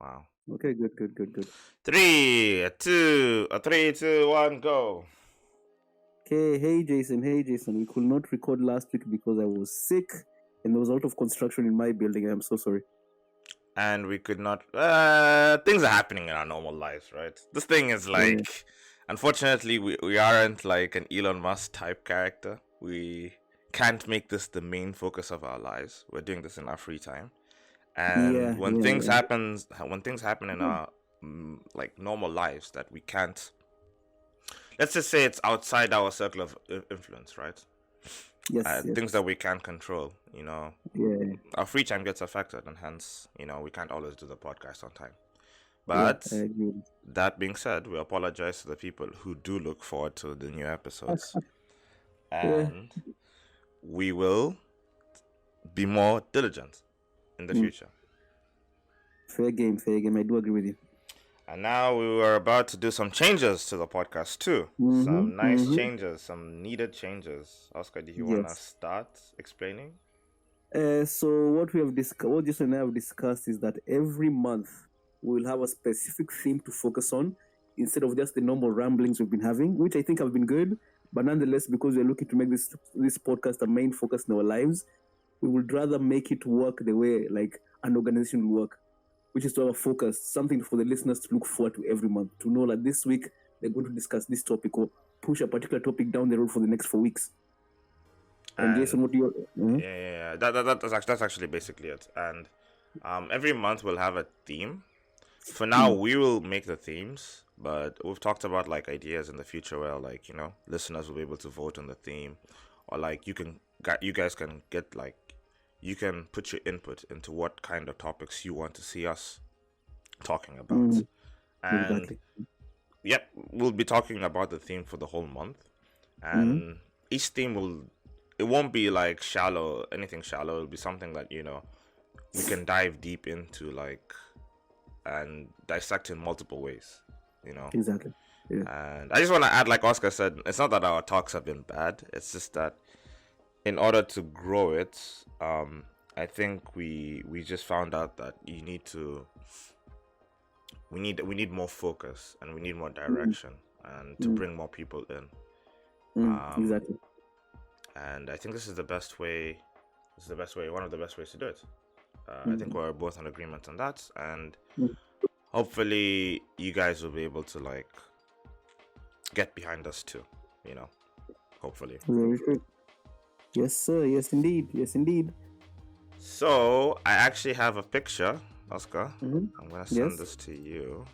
Wow. Okay, good. 3, 2, 3, 2, 1, go. Okay, hey Jason. We could not record last week because I was sick and there was a lot of construction in my building. I'm so sorry. And we could not. Things are happening in our normal lives, right? This thing is like, unfortunately, we aren't like an Elon Musk type character. We can't make this the main focus of our lives. We're doing this in our free time. And when things happen in our like normal lives that we can't, let's just say it's outside our circle of influence, right? Yes. Things that we can't control, Yeah. our free time gets affected, and hence, we can't always do the podcast on time. Yeah, But I agree. that being said, we apologize to the people who do look forward to the new episodes, Yeah. and we will be more diligent in the future. Fair game. I do agree with you. And now we were about to do some changes to the podcast too. Some nice changes, some needed changes. Oscar, do you want to start explaining? So what Jason and I have discussed is that every month we'll have a specific theme to focus on instead of just the normal ramblings we've been having, which I think have been good. But nonetheless, because we're looking to make this podcast a main focus in our lives, we would rather make it work the way like an organization will work, which is to have a focus, something for the listeners to look forward to every month, to know that this week they're going to discuss this topic or push a particular topic down the road for the next 4 weeks. And Jason, what do you? Yeah. That's actually basically it. And every month we'll have a theme. For now, we will make the themes, but we've talked about like ideas in the future where like listeners will be able to vote on the theme, or like you guys can get like you can put your input into what kind of topics you want to see us talking about. And Exactly. Yep, we'll be talking about the theme for the whole month, and each theme it won't be like anything shallow. It'll be something that we can dive deep into, like, and dissect in multiple ways. Exactly. Yeah. And I just want to add, like Oscar said, it's not that our talks have been bad. It's just that in order to grow it, I think we just found out that we need more focus, and we need more direction, and to bring more people in. Exactly. And I think this is the best way. One of the best ways to do it. I think we're both in agreement on that, and hopefully you guys will be able to like get behind us too. Hopefully. Very good. Yes, sir. Yes, indeed. So I actually have a picture, Oscar. I'm gonna send this to you.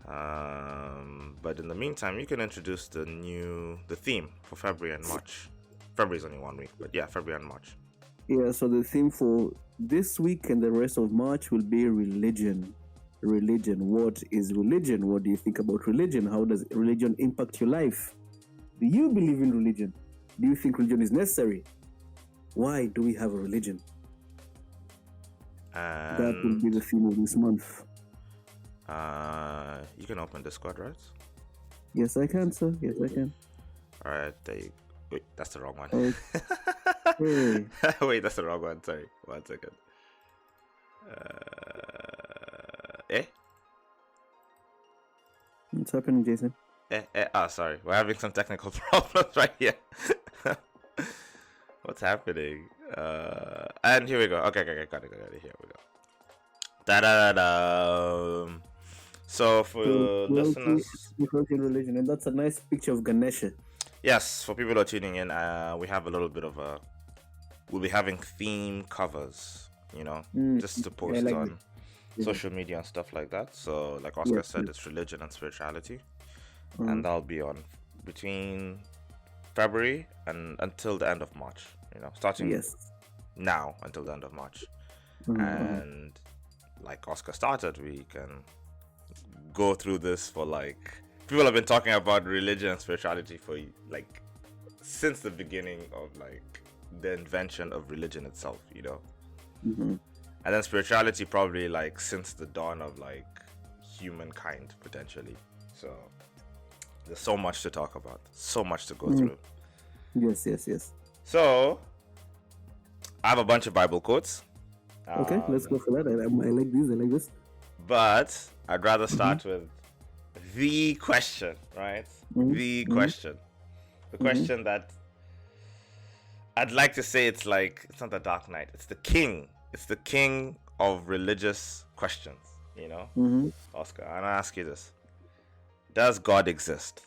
But in the meantime, you can introduce the theme for February and March. February's only 1 week, but yeah, February and March. Yeah, so the theme for this week and the rest of March will be religion. Religion. What is religion? What do you think about religion? How does religion impact your life? Do you believe in religion? Do you think religion is necessary? Why do we have a religion? That will be the theme of this month. You can open Discord, right? Yes, I can, sir. Yes, I can. All right, there you. Wait, that's the wrong one. Okay. Wait, that's the wrong one. Sorry, 1 second. What's happening, Jason? Sorry, we're having some technical problems right here. What's happening? And here we go. Okay, got it. Here we go. Da. So for listeners, religion, and that's a nice picture of Ganesha. Yes, for people who are tuning in, we have a little bit of we'll be having theme covers, just to post on social media and stuff like that. So, like Oscar said, it's religion and spirituality, and that'll be on between February and until the end of March. Starting now until the end of March, and like Oscar started, we can go through this for like. People have been talking about religion and spirituality for like since the beginning of like the invention of religion itself, and then spirituality probably like since the dawn of like humankind potentially. So there's so much to talk about, so much to go through. Yes. So I have a bunch of Bible quotes, Okay, let's go for that. I like this. I like this. But I'd rather start with the question, right? The question. The question that I'd like to say it's not the Dark Knight. It's the king. It's the king of religious questions, Oscar. And I ask you this. Does God exist?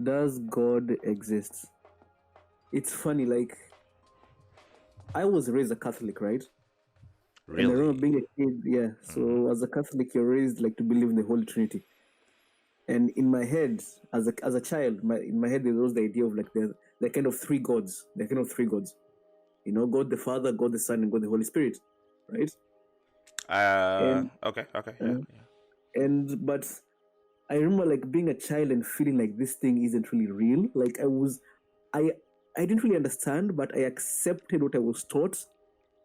Does God exist? It's funny, I was raised a Catholic, right? Really? And I remember being a kid, yeah. So as a Catholic, you're raised to believe in the Holy Trinity. And in my head, as a child, in my head there was the idea of they're kind of three gods. They're kind of three gods. God the Father, God the Son, and God the Holy Spirit, right? Okay. Yeah. But I remember being a child and feeling like this thing isn't really real. I didn't really understand, but I accepted what I was taught.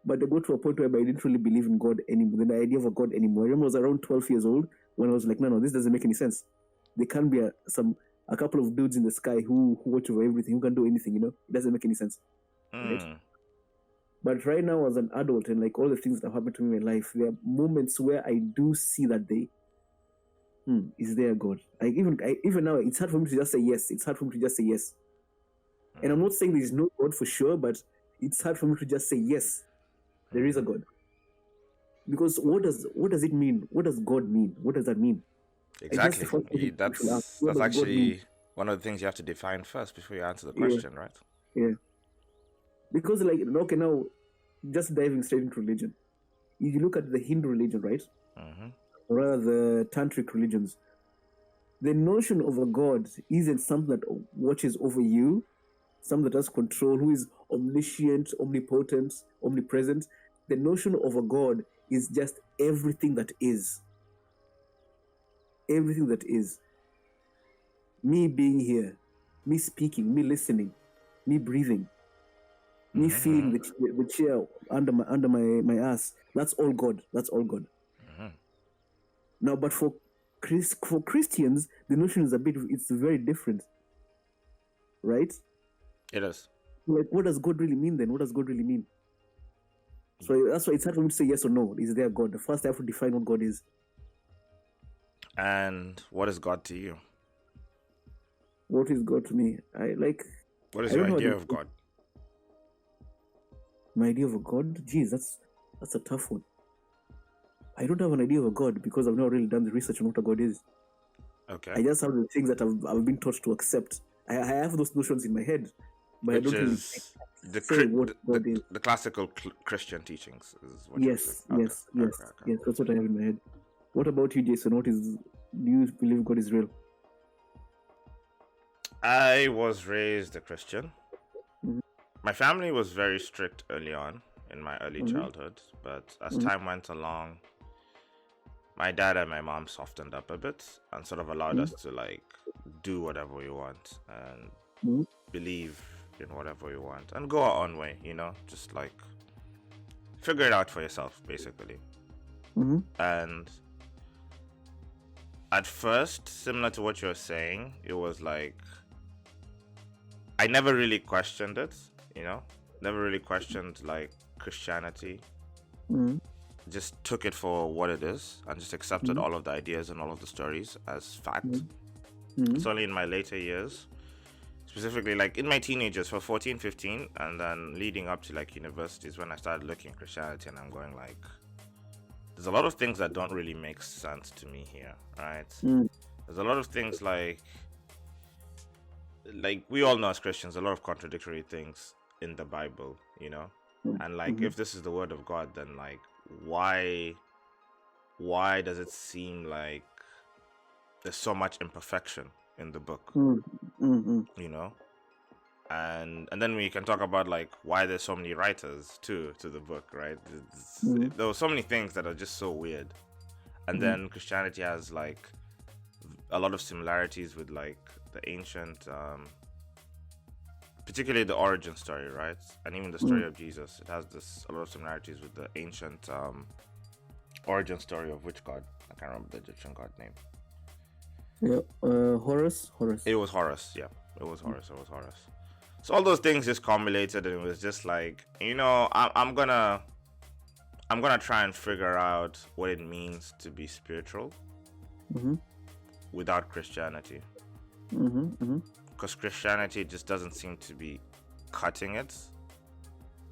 But I got to a point where I didn't really believe in God anymore, the idea of a God anymore. I remember I was around 12 years old when I was like, no, this doesn't make any sense. There can't be a couple of dudes in the sky who watch over everything, who can do anything, It doesn't make any sense. Right? But right now, as an adult, and all the things that have happened to me in my life, there are moments where I do see that is there a God? Even now, it's hard for me to just say yes. It's hard for me to just say yes. And I'm not saying there is no God for sure, but it's hard for me to just say yes, there is a God. Because what does it mean? What does God mean? What does that mean? Exactly. That's actually one of the things you have to define first before you answer the question, right? Yeah. Because okay, now just diving straight into religion. If you look at the Hindu religion, right? Or rather the tantric religions, the notion of a God isn't something that watches over you, something that has control, who is omniscient, omnipotent, omnipresent. The notion of a God is just everything that is. Everything that is. Me being here, me speaking, me listening, me breathing, me feeling the chair under my ass. That's all God. That's all God. Now, but for Christians, the notion is it's very different. Right? It is. What does God really mean then? What does God really mean? So that's why it's hard for me to say yes or no. Is there God? The first I have to define what God is. And what is God to you? What is God to me? What is your idea of God? My idea of a God? Geez, that's a tough one. I don't have an idea of a God because I've not really done the research on what a God is. Okay. I just have the things that I've been taught to accept. I have those notions in my head, but Which I don't really say what God is. The classical Christian teachings is what Yes. Okay. That's what I have in my head. What about you, Jason? Do you believe God is real? I was raised a Christian. My family was very strict early on in my early childhood, but as time went along, my dad and my mom softened up a bit and sort of allowed us to do whatever we want and believe in whatever we want and go our own way, just figure it out for yourself, basically. And at first, similar to what you're saying, it was I never really questioned it, never really questioned Christianity. Just took it for what it is and just accepted all of the ideas and all of the stories as fact. It's only in my later years, specifically in my teenagers for 14, 15, and then leading up to universities, when I started looking at Christianity and I'm going there's a lot of things that don't really make sense to me here, right? There's a lot of things we all know as Christians, a lot of contradictory things in the Bible, and if this is the word of God, then why does it seem like there's so much imperfection in the book? And then we can talk about why there's so many writers to the book, right? There were so many things that are just so weird. And then Christianity has a lot of similarities with the ancient particularly the origin story, right? And even the story of Jesus. It has a lot of similarities with the ancient origin story of which god? I can't remember the Egyptian god name. Yeah, Horus. It was Horus, yeah. It was Horus. So all those things just culminated, and it was just I'm gonna I'm gonna try and figure out what it means to be spiritual without Christianity. Because Christianity just doesn't seem to be cutting it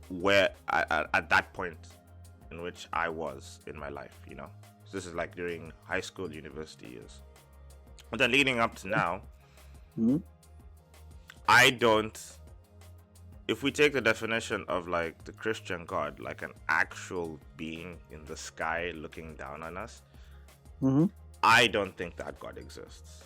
where at that point in which I was in my life, you know. So this is like during high school, university years. But then leading up to now, I don't. If we take the definition of like the Christian God, like an actual being in the sky looking down on us, I don't think that God exists,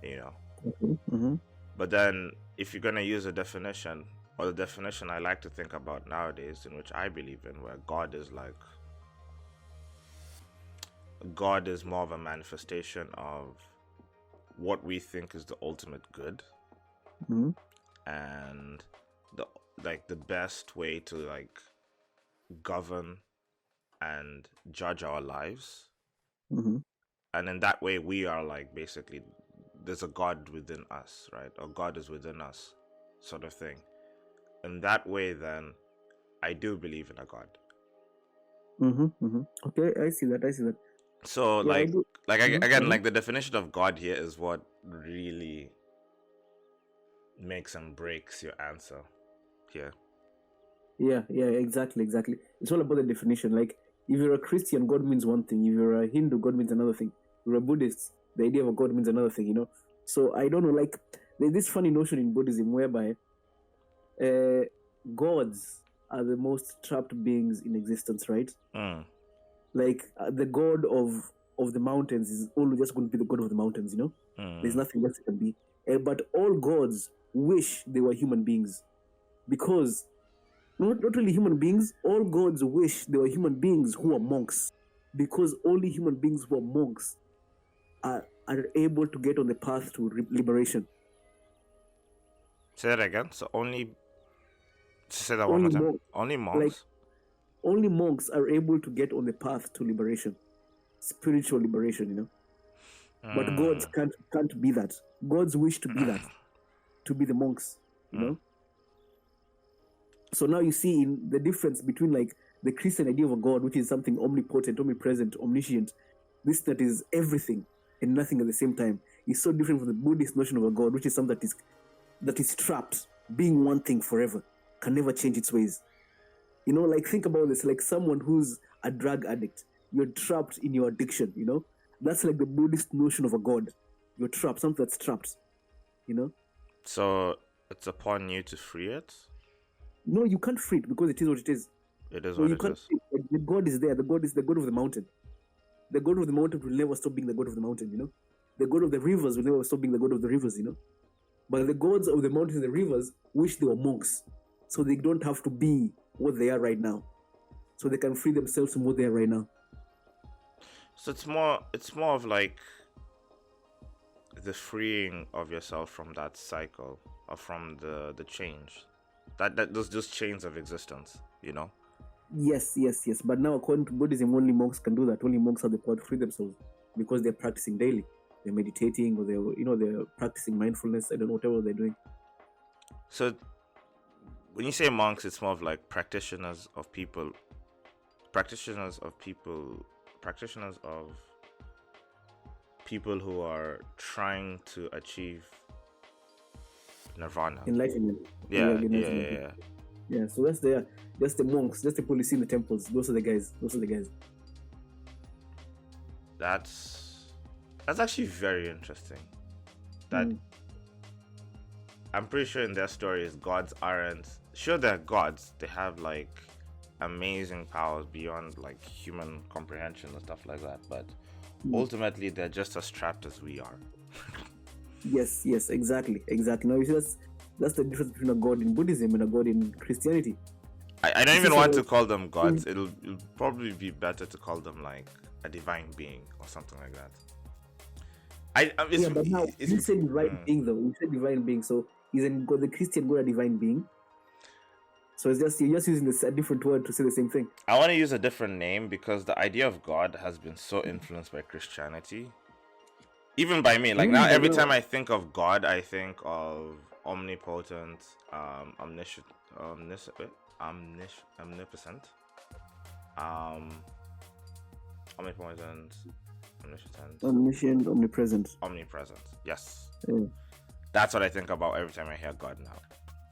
you know. But then if you're going to use a definition, or the definition I like to think about nowadays, in which I believe in, where God is more of a manifestation of what we think is the ultimate good, and the best way to like govern and judge our lives. And in that way we are like, basically there's a God within us, right? Or God is within us, sort of thing. In that way, then I do believe in a God. Okay, I see that. So yeah, again, like the definition of God here is what really makes and breaks your answer here. Yeah, exactly. It's all about the definition. Like, if you're a Christian, God means one thing. If you're a Hindu, God means another thing. If you're a Buddhist, the idea of a God means another thing, you know? So I don't know, like, there's this funny notion in Buddhism whereby gods are the most trapped beings in existence, right? Like, the god of the mountains is always just going to be the god of the mountains, you know? There's nothing else it can be. But all gods wish they were human beings. Because not really human beings, all gods wish they were human beings who are monks. Because only human beings who are monks are able to get on the path to liberation. Say that again. So say that one more time. Only monks? Like, only monks are able to get on the path to liberation. Spiritual liberation, you know? But gods can't be that. Gods wish to be that. To be the monks, you know? So now you see in the difference between like the Christian idea of a God, which is something omnipotent, omnipresent, omniscient, this that is everything and nothing at the same time, is so different from the Buddhist notion of a God, which is something that is trapped, being one thing forever, can never change its ways. You know, like, think about this, like someone who's a drug addict, you're trapped in your addiction, you know? That's like the Buddhist notion of a God. You're trapped, something that's trapped, you know? So it's upon you to free it? No, you can't free it because it is what it is. It is what it is. The God is there. The God is the God of the mountain. The God of the mountain will never stop being the God of the mountain, you know? The God of the rivers will never stop being the God of the rivers, you know? But the gods of the mountains and the rivers wish they were monks. So they don't have to be what they are right now. So they can free themselves from what they are right now. So it's more of like the freeing of yourself from that cycle, or from the change. That those chains of existence, you know? Yes. But now, according to Buddhism, only monks can do that. Only monks have the power to free themselves because they're practicing daily. They're meditating, or they're practicing mindfulness. I don't know, whatever they're doing. So when you say monks, it's more of like practitioners of people who are trying to achieve nirvana, enlightenment. Yeah, so that's the monks, that's the people you see in the temples. Those are the guys. That's actually very interesting. That I'm pretty sure in their stories, gods aren't sure they're gods. They have like amazing powers beyond like human comprehension and stuff like that, but ultimately they're just as trapped as we are. Yes, exactly. Now you see, that's the difference between a god in Buddhism and a god in Christianity. I don't even want to call them gods. It'll probably be better to call them like a divine being or something like that. But now you said divine being though. You said divine being, so isn't God, the Christian God, a divine being? So you're just using a different word to say the same thing. I want to use a different name because the idea of God has been so influenced by Christianity. Even by me. Like now every time I think of God, I think of omnipotent, omniscient, omnipotent. Omnipotent, omniscient, omniscient, omnipresent. omnipresent. Yes. Yeah. That's what I think about every time I hear God now.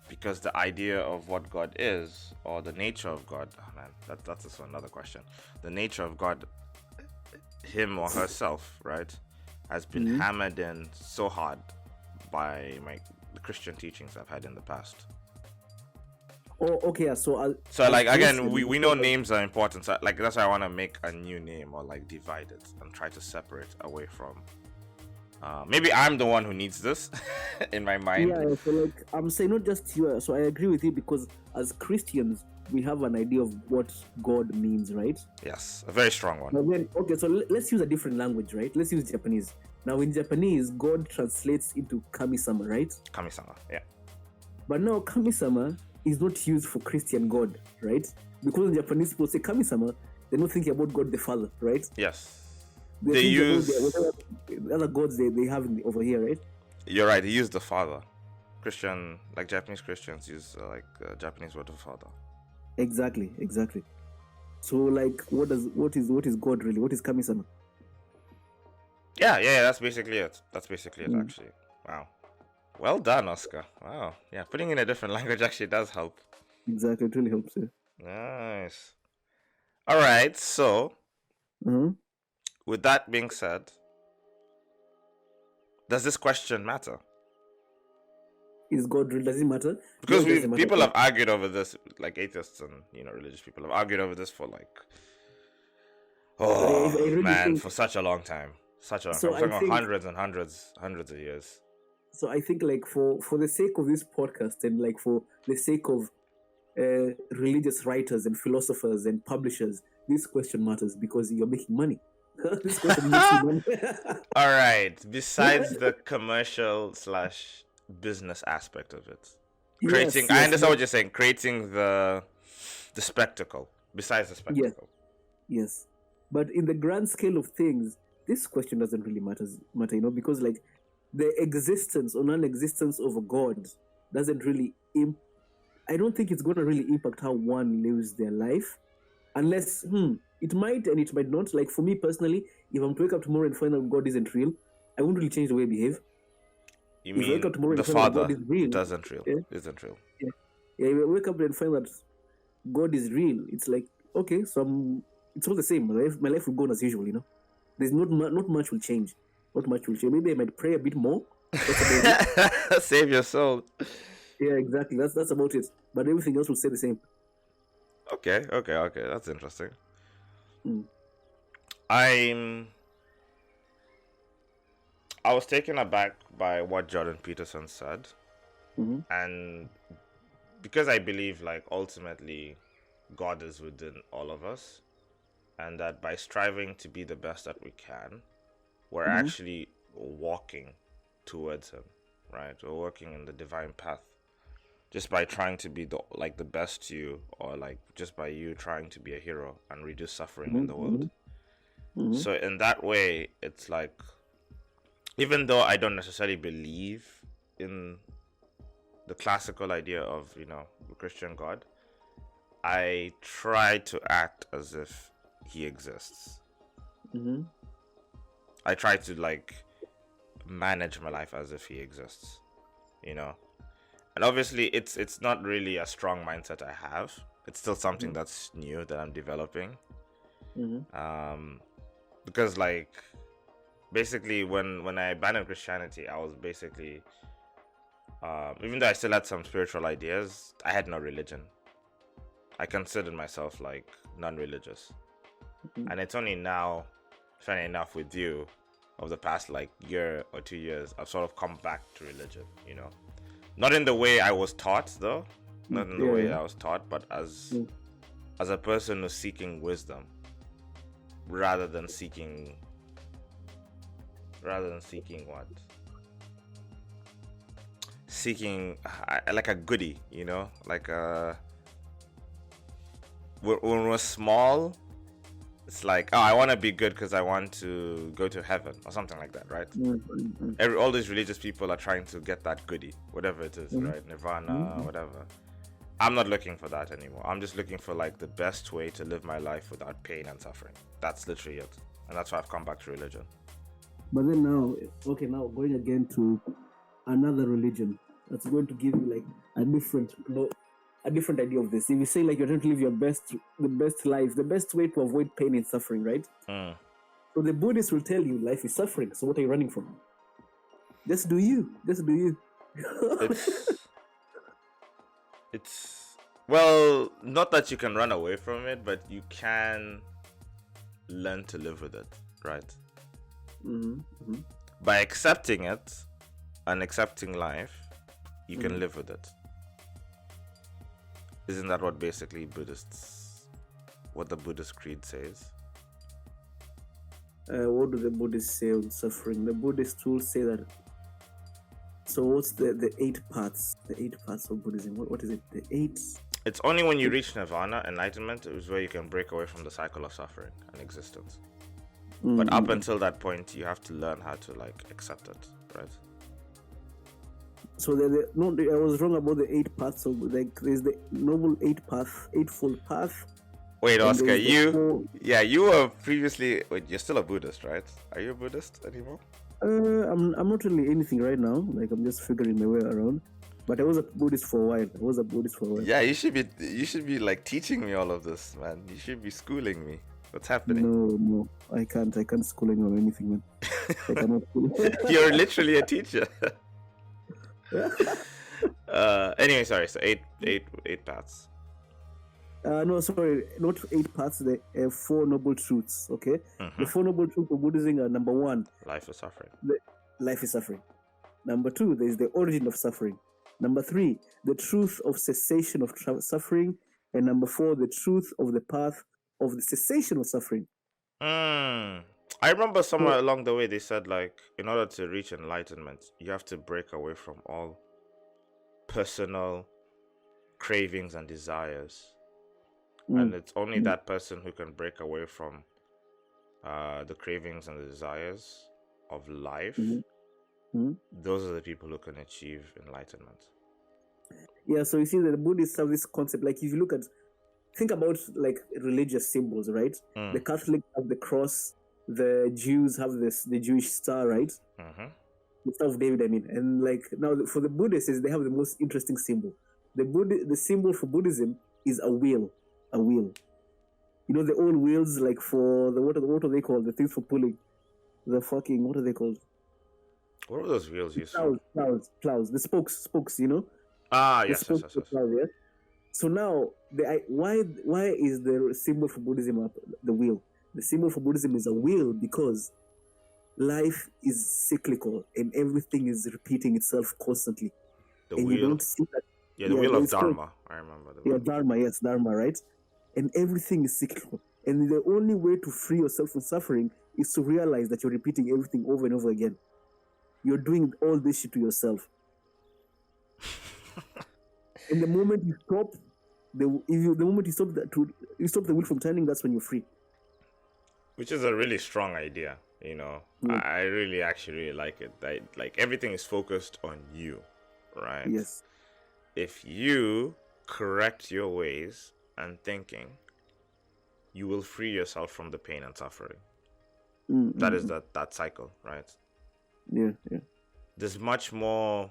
Because the idea of what God is, or the nature of God, oh man, that's just another question. The nature of God, him or herself, right, has been hammered in so hard by the Christian teachings I've had in the past. Oh, okay. So like again, we know names are important. So like that's why I want to make a new name or like divide it and try to separate away from. Maybe I'm the one who needs this in my mind. Yeah. So like I'm saying, not just you. So I agree with you because as Christians, we have an idea of what God means, right? Yes, a very strong one. Then, okay, so let's use a different language, right? Let's use Japanese. Now, in Japanese, God translates into kami-sama, right? Kami-sama, yeah. But now, kami-sama is not used for Christian God, right? Because in Japanese, people say kami-sama, they're not thinking about God the Father, right? Yes. They use whatever other gods they have over here, right? You're right. They use the Father. Like Japanese Christians use Japanese word for Father. Exactly. So, like, what is God really? What is kami-sama? Yeah. That's basically it. Actually. Wow. Well done, Oscar. Wow. Yeah, putting in a different language actually does help. Exactly, it really helps. Yeah. Nice. All right. So, with that being said, does this question matter? Is God real? Does it matter? Because people have argued over this, like atheists and religious people have argued over this for like, for such a long time. I'm talking about hundreds and hundreds of years. So I think like for the sake of this podcast and like for the sake of religious writers and philosophers and publishers, this question matters because you're making money. This question makes you money. All right. Besides the commercial / business aspect of it, I understand what you're saying. Creating the spectacle. Besides the spectacle. Yes. But in the grand scale of things, this question doesn't really matter, because like the existence or non-existence of a God doesn't really I don't think it's going to really impact how one lives their life, unless it might and it might not. Like for me personally, if I'm to wake up tomorrow and find out God isn't real, I won't really change the way I behave. You mean the Father isn't real? Isn't real? Yeah. If I wake up and find that God is real, it's like okay, so it's all the same. My life will go on as usual, There's not much will change. Not much will change. Maybe I might pray a bit more. Save your soul. Yeah, exactly. That's about it. But everything else will stay the same. Okay. That's interesting. I was taken aback by what Jordan Peterson said, and because I believe like ultimately God is within all of us, and that by striving to be the best that we can, we're actually walking towards him, right? We're working in the divine path just by trying to be the best you, or like just by you trying to be a hero and reduce suffering in the world. So in that way, it's like, even though I don't necessarily believe in the classical idea of the Christian God, I try to act as if he exists. I try to like manage my life as if he exists, and obviously it's not really a strong mindset I have. It's still something that's new that I'm developing. Because like basically when I abandoned Christianity, I was basically even though I still had some spiritual ideas, I had no religion. I considered myself like non-religious. And it's only now, funny enough, with you, of the past like year or 2 years, I've sort of come back to religion, Not in the way I was taught, though. Not in the way I was taught, but as a person who's seeking wisdom, rather than seeking what? Seeking like a goodie, like when we're small, it's like, oh, I want to be good because I want to go to heaven or something like that, right? All these religious people are trying to get that goodie, whatever it is, right? Nirvana, whatever. I'm not looking for that anymore. I'm just looking for like the best way to live my life without pain and suffering. That's literally it. And that's why I've come back to religion. But then now going again to another religion that's going to give you like a different idea of this. If you say like you're trying to live the best life, the best way to avoid pain and suffering, right? So the Buddhists will tell you life is suffering. So what are you running from? Just do you. It's well, not that you can run away from it, but you can learn to live with it, right? By accepting it and accepting life, you can live with it. Isn't that what basically what the Buddhist creed says? What do the Buddhists say on suffering? The Buddhists will say that. So what's the 8 paths? The 8 paths of Buddhism. What is it? The 8. It's only when you reach nirvana, enlightenment, is where you can break away from the cycle of suffering and existence. But up until that point, you have to learn how to like accept it, right? So I was wrong about the 8 paths. So like there's the noble 8-fold path. Wait, Oscar, you were previously. Wait, you're still a Buddhist, right? Are you a Buddhist anymore? I'm not really anything right now. Like I'm just figuring my way around. But I was a Buddhist for a while. Yeah, you should be like teaching me all of this, man. You should be schooling me. What's happening? No, I can't school anyone or anything, man. I cannot school. You're literally a teacher. Anyway, sorry. So eight paths. No, sorry, not 8 paths. The 4 noble truths. Okay, the 4 noble truths of Buddhism are: number 1, life is suffering. Life is suffering. Number 2, there is the origin of suffering. Number 3, the truth of cessation of suffering, and number 4, the truth of the path of the cessation of suffering. I remember somewhere along the way they said like, in order to reach enlightenment, you have to break away from all personal cravings and desires. And it's only that person who can break away from the cravings and the desires of life. Those are the people who can achieve enlightenment. Yeah, so you see that the Buddhists have this concept. Like if you think about like religious symbols, right? The Catholics have the cross, the Jews have the Jewish star, right? The Star of David, I mean. And like now for the Buddhists, they have the most interesting symbol. The symbol for Buddhism is a wheel. You know the old wheels, like for the what are they called? The things for pulling. The fucking what are they called? What are those wheels you saw? Plows. The spokes. You know. Yes. Plows, yeah? So now, why is the symbol for Buddhism the wheel? The symbol for Buddhism is a wheel because life is cyclical and everything is repeating itself constantly. You don't see that. Yeah, the wheel of Dharma. I remember. Dharma, right? And everything is cyclical. And the only way to free yourself from suffering is to realize that you're repeating everything over and over again. You're doing all this shit to yourself. And the moment you stop, you stop the wheel from turning, that's when you're free. Which is a really strong idea, you know. I really actually like it. Like everything is focused on you, right? Yes. If you correct your ways and thinking, you will free yourself from the pain and suffering. That is that cycle, right? Yeah. There's much more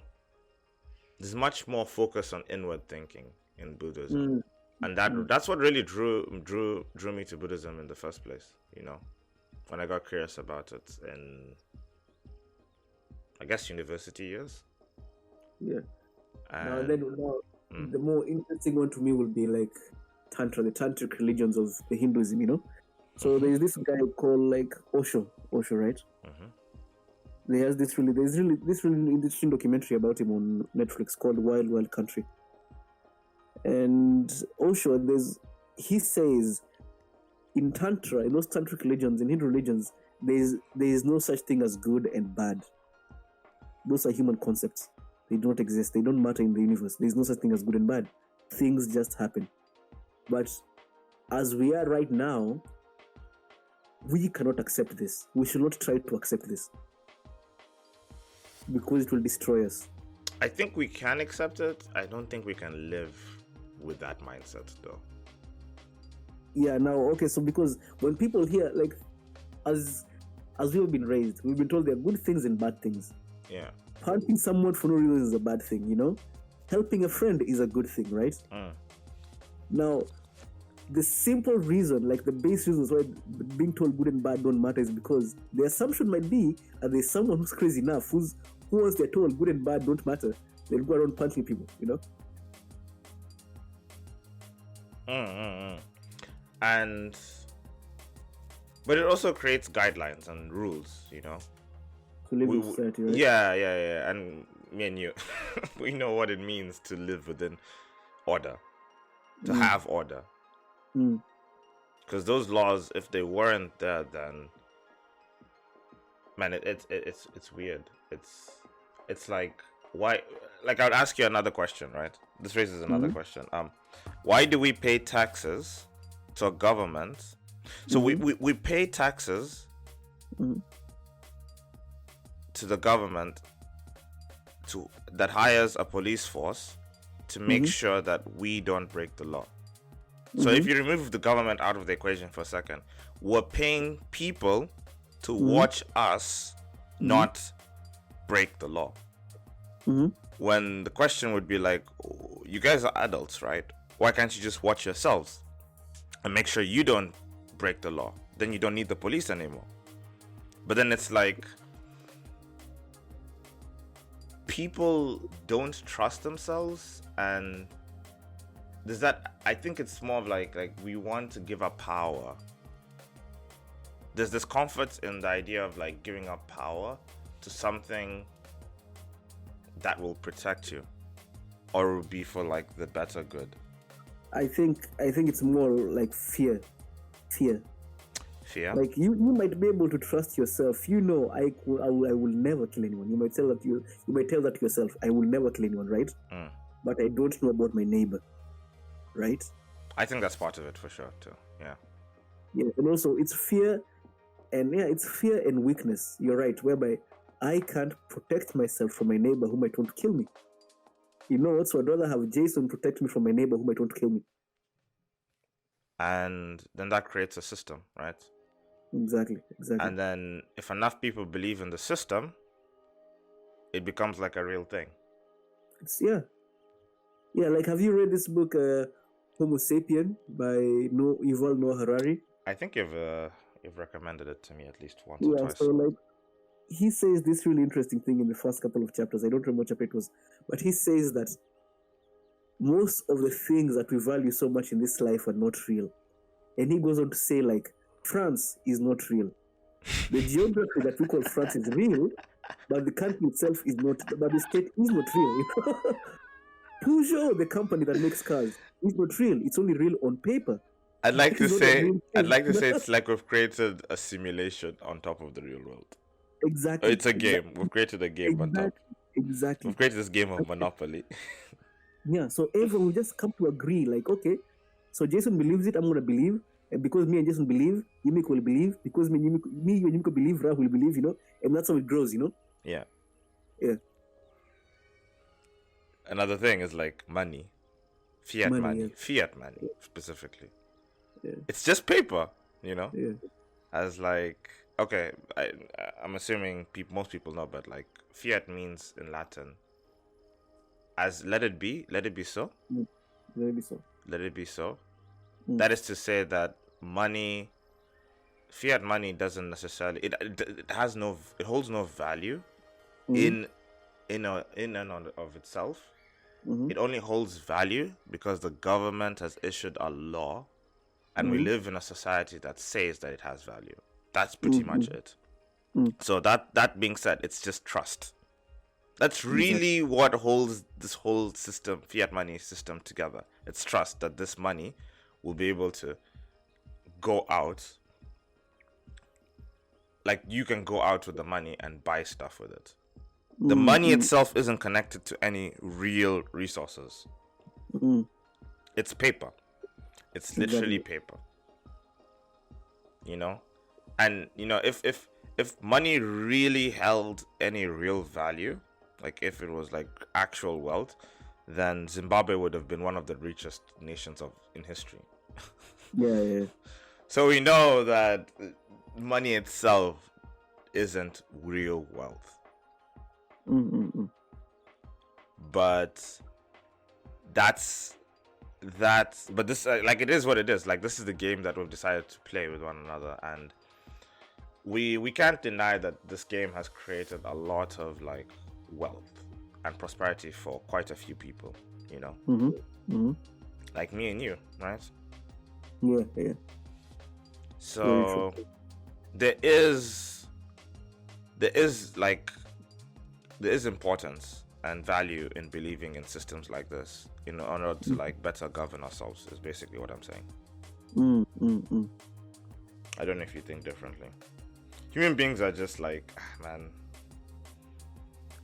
focus on inward thinking in Buddhism, and that's what really drew me to Buddhism in the first place. You know, when I got curious about it in, I guess, university years. Yeah. The more interesting one to me will be like Tantra, the tantric religions of the Hinduism, you know. So there's this guy called like Osho, right? There's this really interesting documentary about him on Netflix called Wild Wild Country. And Osho, he says in Tantra, in those tantric religions, in Hindu religions, there is no such thing as good and bad. Those are human concepts. They don't exist. They don't matter in the universe. There's no such thing as good and bad. Things just happen. But as we are right now, we cannot accept this. We should not try to accept this because it will destroy us. I think we can accept it. I don't think we can live with that mindset though. Yeah, now okay, so because when people hear, like, as we've been raised, we've been told there are good things and bad things. Yeah. Punching someone for no reason is a bad thing, you know? Helping a friend is a good thing, right? Now, the simple reason, like the base reasons why being told good and bad don't matter is because the assumption might be that there's someone who's crazy enough who once they're told good and bad don't matter, they'll go around punching people, you know? And but it also creates guidelines and rules, you know, to live in society, right? Yeah, and me and you we know what it means to live within order, to have order, because those laws, if they weren't there, then man, it's weird. It's like, why? Like, I would ask you another question, right? This raises another question. Why do we pay taxes to a government? So we pay taxes to the government that hires a police force to make sure that we don't break the law. So if you remove the government out of the equation for a second, we're paying people to watch us not break the law. When the question would be like, you guys are adults, right? Why can't you just watch yourselves and make sure you don't break the law? Then you don't need the police anymore. But then it's like, people don't trust themselves, and there's that. I think it's more of like we want to give up power. There's this comfort in the idea of like giving up power to something that will protect you, or will be for like the better good. I think it's more like fear. Like you might be able to trust yourself. You know, I will never kill anyone. You might tell that to yourself. I will never kill anyone, right? But I don't know about my neighbor, right? I think that's part of it for sure too. Yeah, and also it's fear, and it's fear and weakness. You're right, whereby I can't protect myself from my neighbor who might want to kill me. You know what? So I'd rather have Jayson protect me from my neighbor who might want to kill me. And then that creates a system, right? Exactly. And then if enough people believe in the system, it becomes like a real thing. Like, have you read this book, Homo Sapien, by Yuval Noah Harari? I think you've recommended it to me at least once or twice. So like, he says this really interesting thing in the first couple of chapters. I don't remember what chapter it was, but he says that most of the things that we value so much in this life are not real. And he goes on to say, like, France is not real. The geography that we call France is real, but the country itself is not, but the state is not real. You know? Peugeot, the company that makes cars, is not real. It's only real on paper. I'd like to say it's like we've created a simulation on top of the real world. Exactly. It's a game. We've created a game on top. Exactly. We've created this game of Monopoly. So everyone will just come to agree, like, okay, so Jayson believes it, I'm going to believe. And because me and Jayson believe, Yimiko will believe. Because me and Yimiko believe, Ra will believe, you know? And that's how it grows, you know? Yeah. Yeah. Another thing is like money. Fiat money. Fiat money, specifically. Yeah. It's just paper, you know? Yeah. As like, okay, I'm assuming most people know, but like fiat means in Latin as let it be so. Let it be so. Let it be so. That is to say that fiat money doesn't necessarily, it holds no value in and of itself. It only holds value because the government has issued a law, and we live in a society that says that it has value. That's pretty much it. So that being said, it's just trust. That's really what holds this whole system, fiat money system, together. It's trust that this money will be able to go out. Like, you can go out with the money and buy stuff with it. The money itself isn't connected to any real resources. It's paper. It's literally paper. You know? And, you know, if money really held any real value, like if it was like actual wealth, then Zimbabwe would have been one of the richest nations in history. Yeah. So we know that money itself isn't real wealth. But but this like it is what it is. Like, this is the game that we've decided to play with one another, and we can't deny that this game has created a lot of like wealth and prosperity for quite a few people, you know. Like me and you, right? Yeah. So there is importance and value in believing in systems like this in order to like better govern ourselves, is basically what I'm saying. I don't know if you think differently. Human beings are just like, man,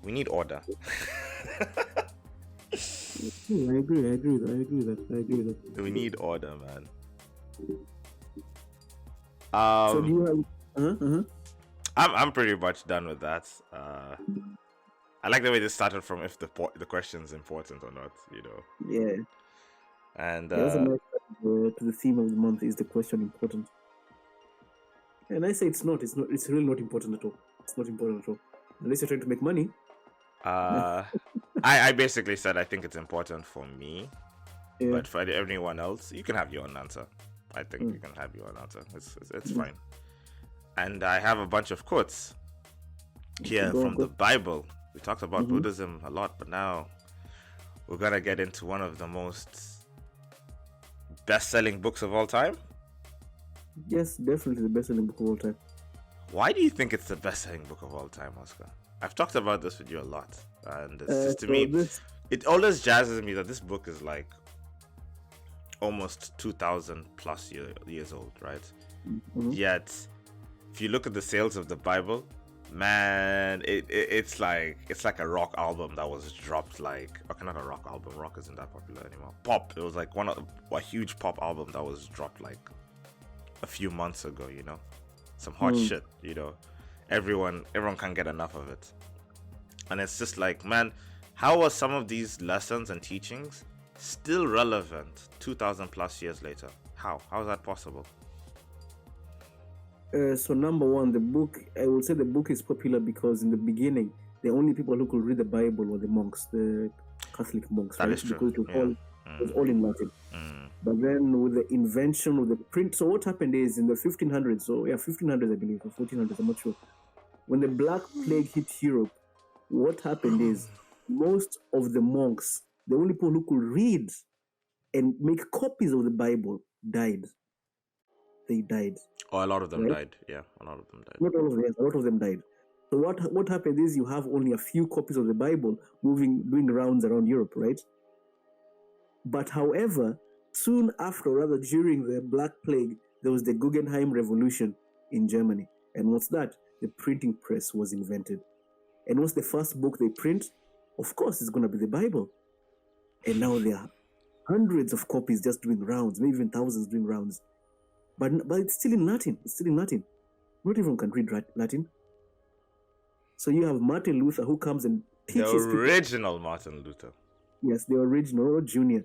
we need order. I agree with that. We need order, man. So do you have I'm pretty much done with that. I like the way this started from if the question's important or not, you know. Yeah. And that's a nice to the theme of the month. Is the question important? And I say it's not. It's really not important at all. It's not important at all. Unless you're trying to make money. I basically said I think it's important for me, but for everyone else, you can have your own answer. I think you can have your own answer. It's fine. And I have a bunch of quotes here from the Bible. We talked about Buddhism a lot, but now we're gonna get into one of the most best-selling books of all time. Yes, definitely the best-selling book of all time. Why do you think it's the best-selling book of all time, Oscar? I've talked about this with you a lot, and it's just, to me, it always jazzes me that this book is like almost 2,000 plus years old, right? Yet, if you look at the sales of the Bible, man, it's like a rock album that was dropped like, okay, not a rock album. Rock isn't that popular anymore. Pop. It was like a huge pop album that was dropped like a few months ago. You know, some hot shit. You know, everyone can't get enough of it, and it's just like, man, how are some of these lessons and teachings still relevant 2,000 plus years later? How is that possible? So number one, the book, I would say the book is popular because in the beginning, the only people who could read the Bible were the monks, the Catholic monks, that right? Is true. Because it was all in Latin. But then with the invention of the print, so what happened is in the 1500s, 1500s I believe, or 1400s, I'm not sure. When the Black Plague hit Europe, what happened is most of the monks, the only people who could read and make copies of the Bible, died. They died. Oh, a lot of them died. Yeah, a lot of them died. Not all of them. A lot of them died. So what happened is you have only a few copies of the Bible doing rounds around Europe, right? But however, soon after, rather during the Black Plague, there was the Guggenheim Revolution in Germany. And what's that? The printing press was invented. And what's the first book they print? Of course, it's going to be the Bible. And now there are hundreds of copies just doing rounds, maybe even thousands doing rounds. But it's still in Latin. Not everyone can read Latin. So you have Martin Luther who comes and teaches the original people. Martin Luther. Yes, the original, or junior.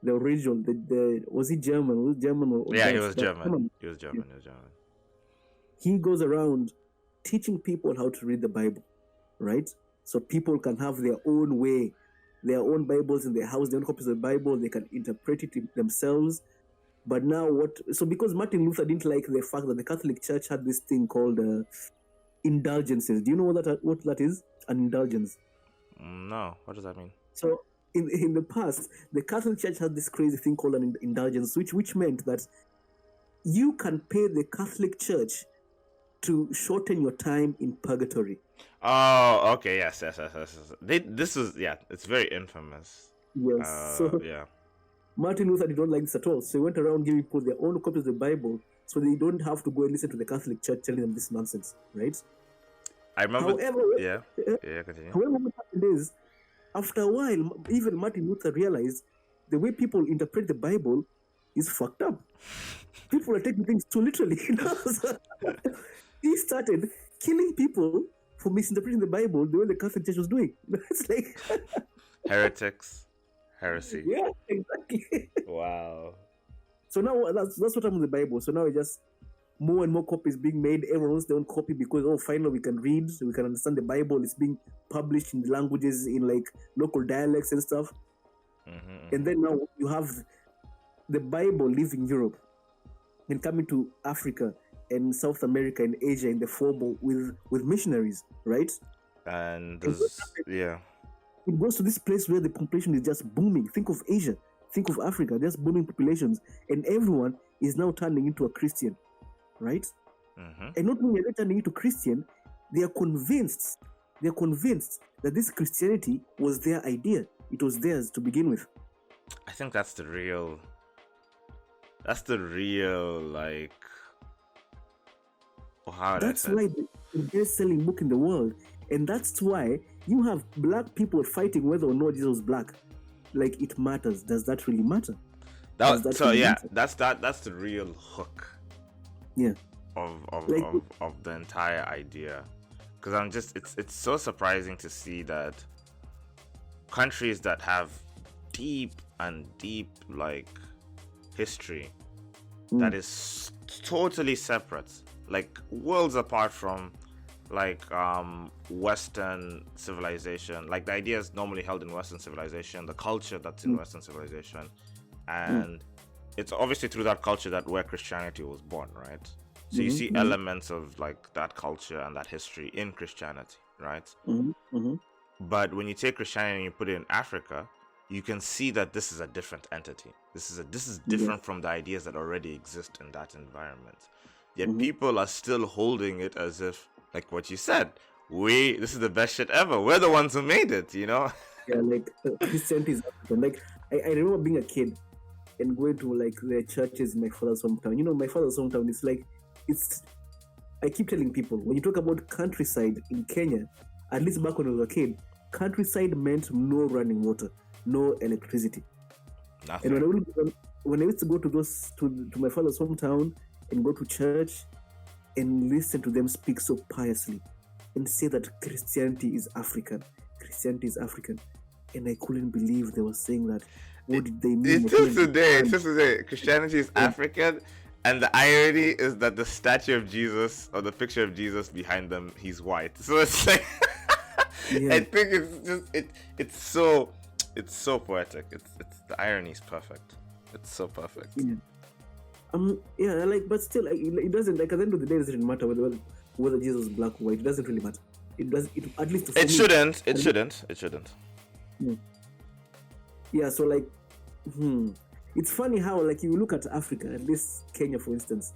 The original. Was he German? Was he German or yeah, Dutch? he was German. He was German. He goes around teaching people how to read the Bible, right? So people can have their own way, their own Bibles in their house, their own copies of the Bible. They can interpret it themselves. But now because Martin Luther didn't like the fact that the Catholic Church had this thing called Indulgences. Do you know what that is? An indulgence. No. What does that mean? So in the past, the Catholic Church had this crazy thing called an indulgence, which meant that you can pay the Catholic Church to shorten your time in purgatory. Oh, okay. Yes. This is, it's very infamous. Yes. Yeah. Martin Luther did not like this at all. So he went around giving people their own copies of the Bible so they don't have to go and listen to the Catholic Church telling them this nonsense, right? I remember. However, continue. However, what happened is, after a while, even Martin Luther realized the way people interpret the Bible is fucked up. People are taking things too literally. So he started killing people for misinterpreting the Bible the way the Catholic Church was doing. It's like heretics. Heresy. Yeah, exactly. Wow. So now that's what happened with the Bible. So now it just more and more copies being made. Everyone wants their own copy because finally we can read, we can understand the Bible. It's being published in the languages in like local dialects and stuff. And then now you have the Bible leaving Europe and coming to Africa and South America and Asia in the form with missionaries, right? And yeah, it goes to this place where the population is just booming. Think of Asia, think of Africa, just booming populations, and everyone is now turning into a Christian, right? And not only are they turning into Christian, they are convinced that this Christianity was their idea. It was theirs to begin with. I think that's the real like, that's why the best-selling book in the world, and that's why you have black people fighting whether or not Jesus was black. Like, it matters. Does that really matter? That's the real hook. Yeah. Of the entire idea, because it's so surprising to see that countries that have deep like history that is totally separate, like worlds apart from like Western civilization, like the ideas normally held in Western civilization, the culture that's in Western civilization, and it's obviously through that culture that where Christianity was born, right? So you see elements of like that culture and that history in Christianity, right? But when you take Christianity and you put it in Africa, you can see that this is a different entity. This is different from the ideas that already exist in that environment. Yet people are still holding it as if, like what you said, this is the best shit ever. We're the ones who made it, you know? Yeah, like Christianity is African. Like I remember being a kid and going to like the churches in my father's hometown. You know, my father's hometown is like, I keep telling people, when you talk about countryside in Kenya, at least back when I was a kid, countryside meant no running water, no electricity. Nothing. And when I used to go to my father's hometown and go to church and listen to them speak so piously and say that Christianity is African, and I couldn't believe they were saying that. What did they mean? It's just today. Christianity is African. And the irony is that the statue of Jesus, or the picture of Jesus behind them, he's white. So it's like, I think it's so poetic. It's the irony is perfect. It's so perfect. But still, it doesn't, like, at the end of the day, it doesn't matter whether Jesus is black or white. It doesn't really matter. It does. It at least. It shouldn't. Yeah. So like, It's funny how, like, you look at Africa, at least Kenya, for instance,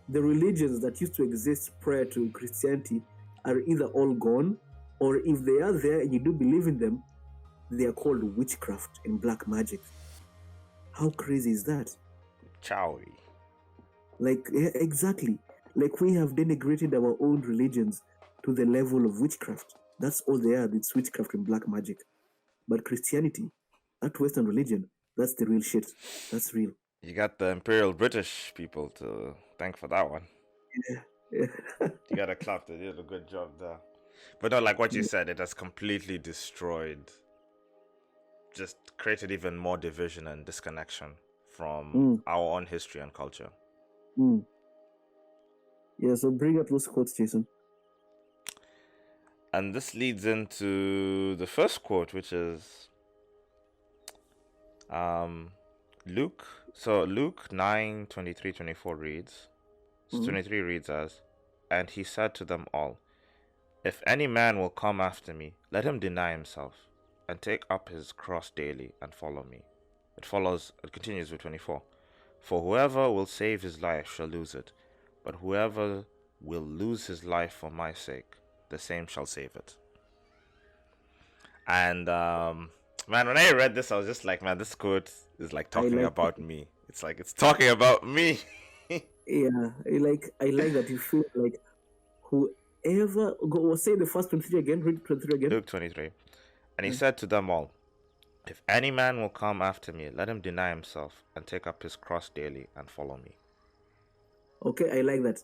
the religions that used to exist prior to Christianity are either all gone, or if they are there and you do believe in them, they are called witchcraft and black magic. How crazy is that? Chowy. Like, exactly. Like, we have denigrated our own religions to the level of witchcraft. That's all they are. It's witchcraft and black magic. But Christianity, that Western religion, that's the real shit. That's real. You got the Imperial British people to thank for that one. Yeah. You got to clap. They did a good job there. But no, like what you said, it has completely destroyed, just created even more division and disconnection from our own history and culture. Yeah, so bring up those quotes, Jason. And this leads into the first quote, which is Luke. So Luke 9:23-24 reads, 23 reads as, "And he said to them all, if any man will come after me, let him deny himself and take up his cross daily and follow me." It continues with 24. "For whoever will save his life shall lose it, but whoever will lose his life for my sake, the same shall save it." And man, when I read this, I was just like, man, this quote is like talking about me. It's like it's talking about me. Yeah, I like that you feel like whoever say the first 23 again. Read 23 again. Luke 23. "And he said to them all, if any man will come after me, let him deny himself and take up his cross daily and follow me." Okay, I like that.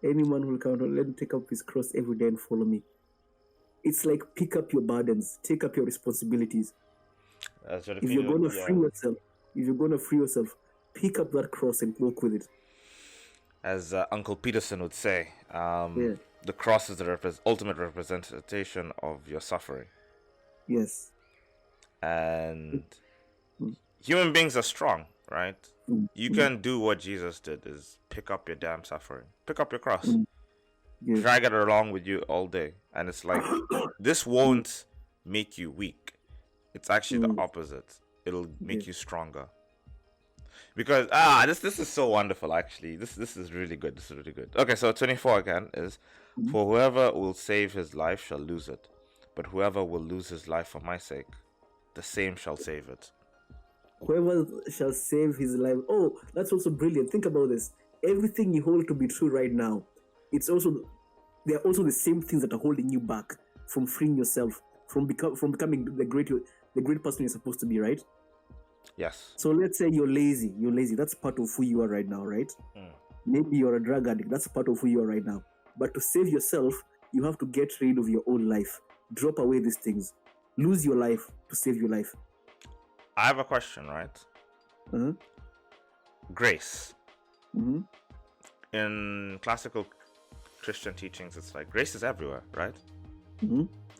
Anyone who will come, let him take up his cross every day and follow me. It's like pick up your burdens, take up your responsibilities. If you're gonna free yourself, pick up that cross and walk with it. As Uncle Peterson would say, the cross is the ultimate representation of your suffering. Yes. And human beings are strong, right? You can do what Jesus did, is pick up your damn suffering. Pick up your cross. Drag it along with you all day. And it's like, this won't make you weak. It's actually the opposite. It'll make you stronger. Because this is so wonderful, actually. This is really good. This is really good. Okay, so 24 again is, for whoever will save his life shall lose it, but whoever will lose his life for my sake, the same shall save it. Whoever shall save his life. Oh, that's also brilliant. Think about this. Everything you hold to be true right now, they are also the same things that are holding you back from freeing yourself, from becoming the great person you're supposed to be, right? Yes. So let's say you're lazy. That's part of who you are right now, right? Maybe you're a drug addict. That's part of who you are right now. But to save yourself, you have to get rid of your own life. Drop away these things. Lose your life to save your life. I have a question, right? Grace. In classical Christian teachings, it's like grace is everywhere, right?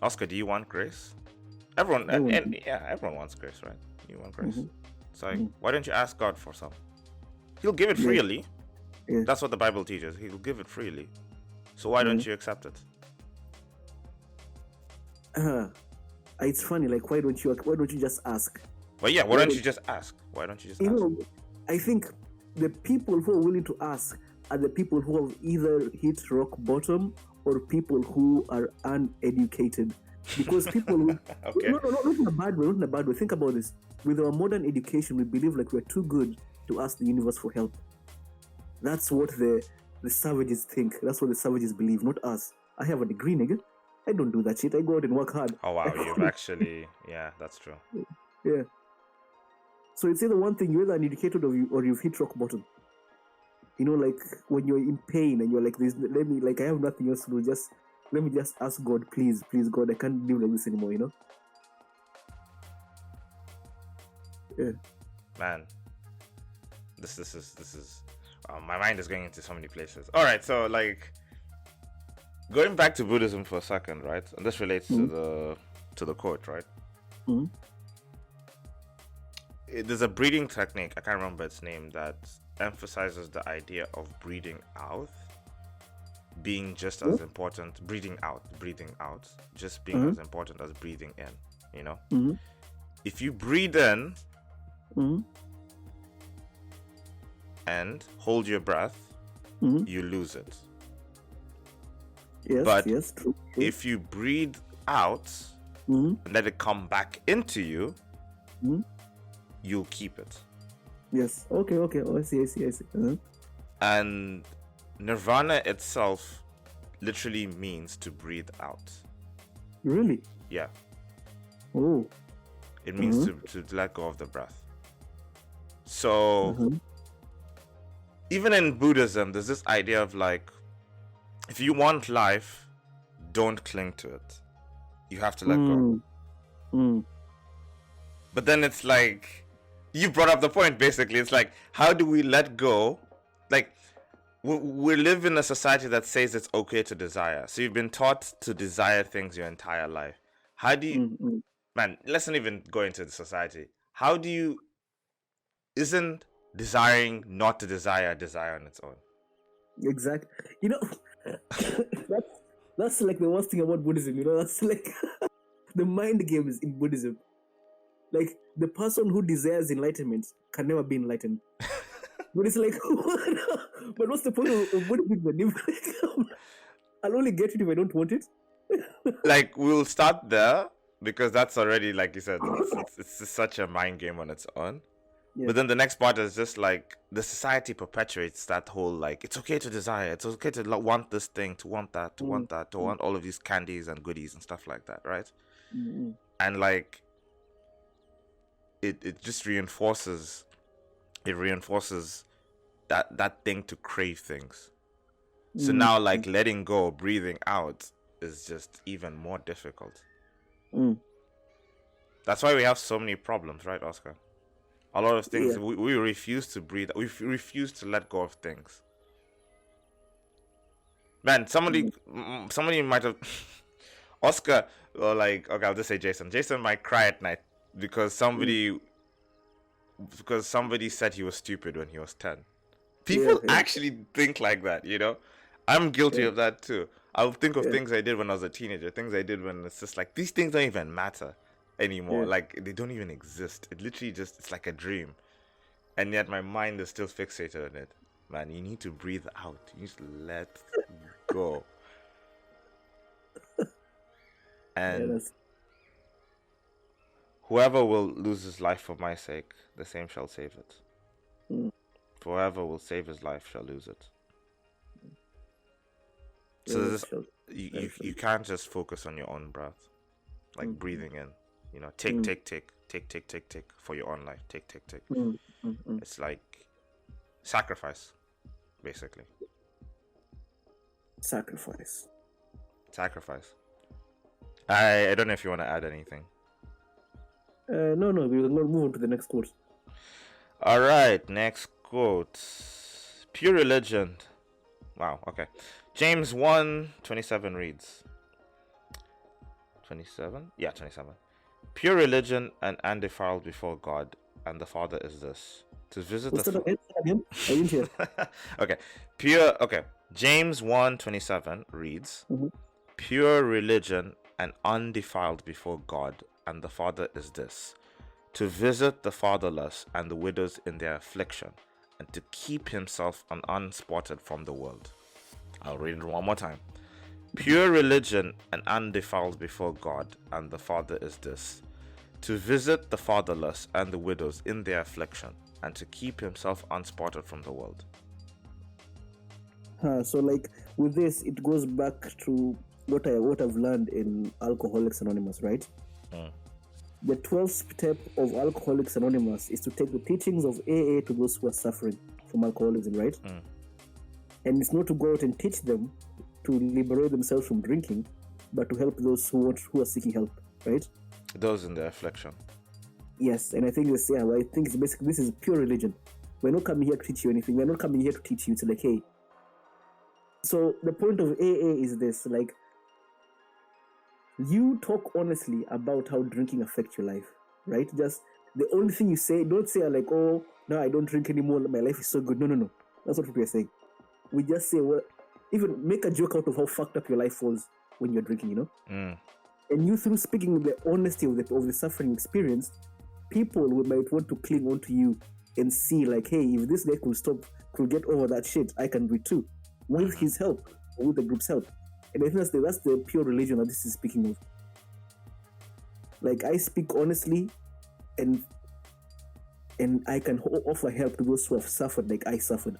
Oscar, do you want grace? Everyone wants grace, right? You want grace. It's like, why don't you ask God for some? He'll give it freely. That's what the Bible teaches. He'll give it freely. So why don't you accept it? It's funny. Like, why don't you just ask? Well, yeah. Why don't you just ask? Why don't you just ask? I think the people who are willing to ask are the people who have either hit rock bottom or people who are uneducated. Because people no, not in a bad way. Think about this. With our modern education, we believe like we're too good to ask the universe for help. That's what the savages think. That's what the savages believe, not us. I have a degree, nigga. I don't do that shit. I go out and work hard. Oh wow, you've actually, that's true. Yeah. So it's either one thing, you're either uneducated or you've hit rock bottom. You know, like when you're in pain and you're like, I have nothing else to do. Let me just ask God, please, God, I can't live like this anymore, you know? Yeah. Man, this is my mind is going into so many places. All right, so like going back to Buddhism for a second, right? And this relates to the quote, right? There's a breathing technique, I can't remember its name, that emphasizes the idea of breathing out being just as important, breathing out just being as important as breathing in, you know? If you breathe in and hold your breath, you lose it. Yes, but true. If you breathe out and let it come back into you, you'll keep it. Yes. Okay. Oh, I see. And nirvana itself literally means to breathe out. Really? Yeah. Oh. It means to let go of the breath. So even in Buddhism, there's this idea of like, if you want life, don't cling to it. You have to let go. But then it's like, you brought up the point basically. It's like, how do we let go? Like, we live in a society that says it's okay to desire. So you've been taught to desire things your entire life. How do you, man, let's not even go into the society. How do you, isn't desiring not to desire on its own? Exactly. You know, that's like the worst thing about Buddhism, you know, that's like the mind games in Buddhism. Like, the person who desires enlightenment can never be enlightened. But it's like, but what's the point of Buddhism? I'll only get it if I don't want it. Like, we'll start there, because that's already, like you said, it's such a mind game on its own. Yeah. But then the next part is just like, the society perpetuates that whole, like, it's okay to desire, it's okay to want this thing, to want that, to want that, to want all of these candies and goodies and stuff like that, right? And like, it just reinforces that thing to crave things. So now, like, letting go, breathing out is just even more difficult. That's why we have so many problems, right, Oscar? A lot of things, Yeah. we refuse to breathe. We refuse to let go of things. Man, somebody might have Oscar, or like, okay, I'll just say Jason. Jason might cry at night because somebody said he was stupid when he was 10. People actually think like that, you know? I'm guilty of that too. I'll think of things I did when I was a teenager, things I did when it's just like, these things don't even matter anymore. Like, they don't even exist. It literally just, it's like a dream. And yet my mind is still fixated on it. Man, you need to breathe out. You need to let go. And whoever will lose his life for my sake, the same shall save it. Whoever will save his life shall lose it. So this, you can't just focus on your own breath, like breathing in. You know, take for your own life. Take. It's like sacrifice, basically. Sacrifice. I don't know if you want to add anything. No, we will move on to the next quote. All right, next quote. Pure religion. Wow, okay. James 1:27 reads. 27? Yeah, 27. Pure religion and undefiled before God and the Father is this: to visit again? I didn't hear. Okay. James 1:27 reads, pure religion and undefiled before God and the Father is this: to visit the fatherless and the widows in their affliction, and to keep himself unspotted from the world. I'll read it one more time. Pure religion and undefiled before God and the Father is this: to visit the fatherless and the widows in their affliction, and to keep himself unspotted from the world. So like with this, it goes back to what I've learned in Alcoholics Anonymous, right? The 12th step of Alcoholics Anonymous is to take the teachings of AA to those who are suffering from alcoholism, right? And it's not to go out and teach them to liberate themselves from drinking, but to help those who are seeking help, right? Those in their affliction. Yes, and I think it's basically, this is pure religion. We're not coming here to teach you anything. We're not coming here to teach you. It's like, hey. So the point of AA is this, like, you talk honestly about how drinking affects your life, right? Just the only thing you say, don't say like, oh, no, I don't drink anymore, my life is so good. No. That's what we're saying. We just say, well, even make a joke out of how fucked up your life was when you're drinking, you know? And you, through speaking the honesty of the suffering experience, people might want to cling on to you and see like, hey, if this guy could get over that shit, I can do it too, with his help, or with the group's help. And I think that's the pure religion that this is speaking of. Like, I speak honestly, and I can offer help to those who have suffered like I suffered.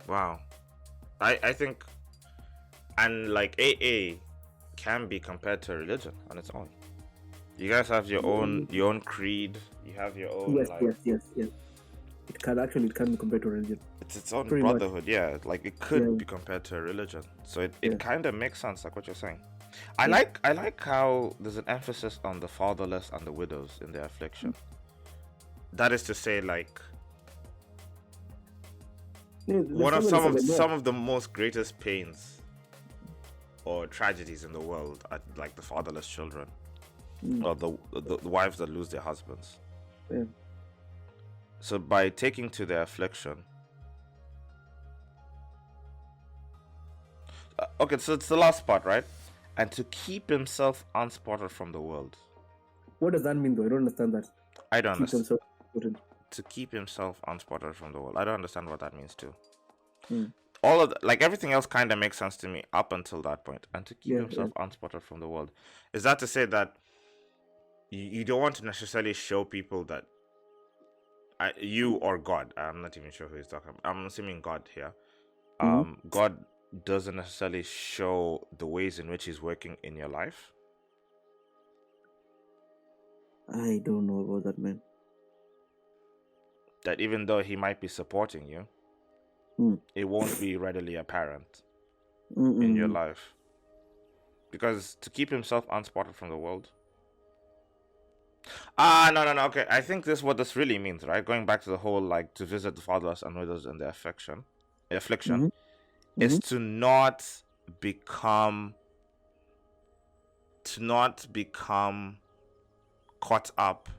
Wow. I think, and like AA can be compared to a religion on its own. You guys have your own creed. You have your own. Yes. It can be compared to a religion. It's its own brotherhood, yeah. Like it could be compared to a religion. So it kind of makes sense, like what you're saying. I like how there's an emphasis on the fatherless and the widows in their affliction. That is to say, like, some of the most greatest pains or tragedies in the world are like the fatherless children, or the wives that lose their husbands. So by taking to their affliction, okay, so it's the last part, right? And to keep himself unspotted from the world. What does that mean, though? I don't understand that. I don't understand. To keep himself unspotted from the world. I don't understand what that means too. All of like everything else kind of makes sense to me up until that point. And to keep himself unspotted from the world. Is that to say that you don't want to necessarily show people that you or God, I'm not even sure who he's talking about. I'm assuming God here. God doesn't necessarily show the ways in which he's working in your life. I don't know about that, man. That even though he might be supporting you, it won't be readily apparent in your life. Because to keep himself unspotted from the world. No. Okay, I think this is what this really means, right? Going back to the whole like to visit the fatherless and widows in their affliction, is to not become caught up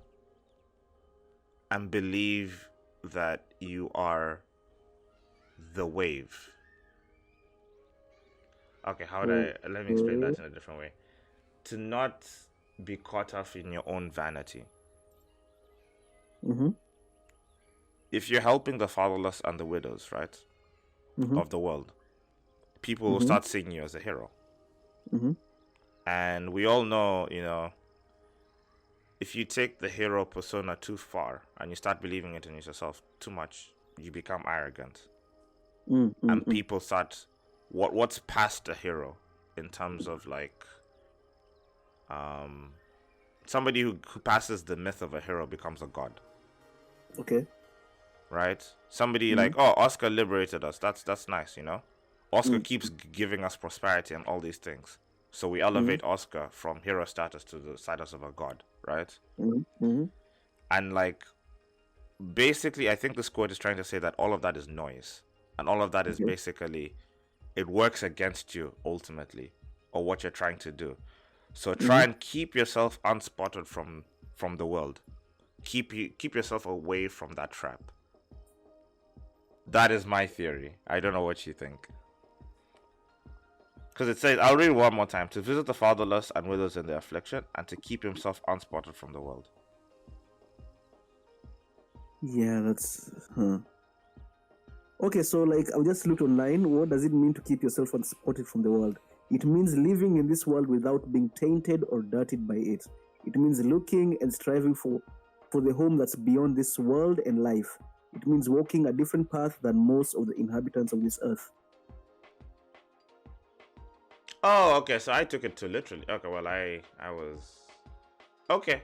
and believe that you are the wave. Okay, let me explain that in a different way. To not be caught up in your own vanity. If you're helping the fatherless and the widows, right, of the world, people will start seeing you as a hero. And we all know, you know, if you take the hero persona too far and you start believing it in yourself too much, you become arrogant. And people start what's past a hero in terms of like somebody who passes the myth of a hero becomes a god. Okay. Right? Somebody like, oh, Oscar liberated us. That's nice, you know? Oscar keeps giving us prosperity and all these things. So we elevate Oscar from hero status to the status of a god, right? And like, basically, I think this quote is trying to say that all of that is noise. And all of that is basically, it works against you ultimately, or what you're trying to do. So try and keep yourself unspotted from the world. Keep yourself away from that trap. That is my theory. I don't know what you think. Because it says, I'll read it one more time. To visit the fatherless and widows in their affliction, and to keep himself unspotted from the world. Yeah, that's... Okay, so like, I've just looked online. What does it mean to keep yourself unspotted from the world? It means living in this world without being tainted or dirtied by it. It means looking and striving for the home that's beyond this world and life. It means walking a different path than most of the inhabitants of this earth. Oh, okay. So I took it too literally. Okay, well, I was... Okay.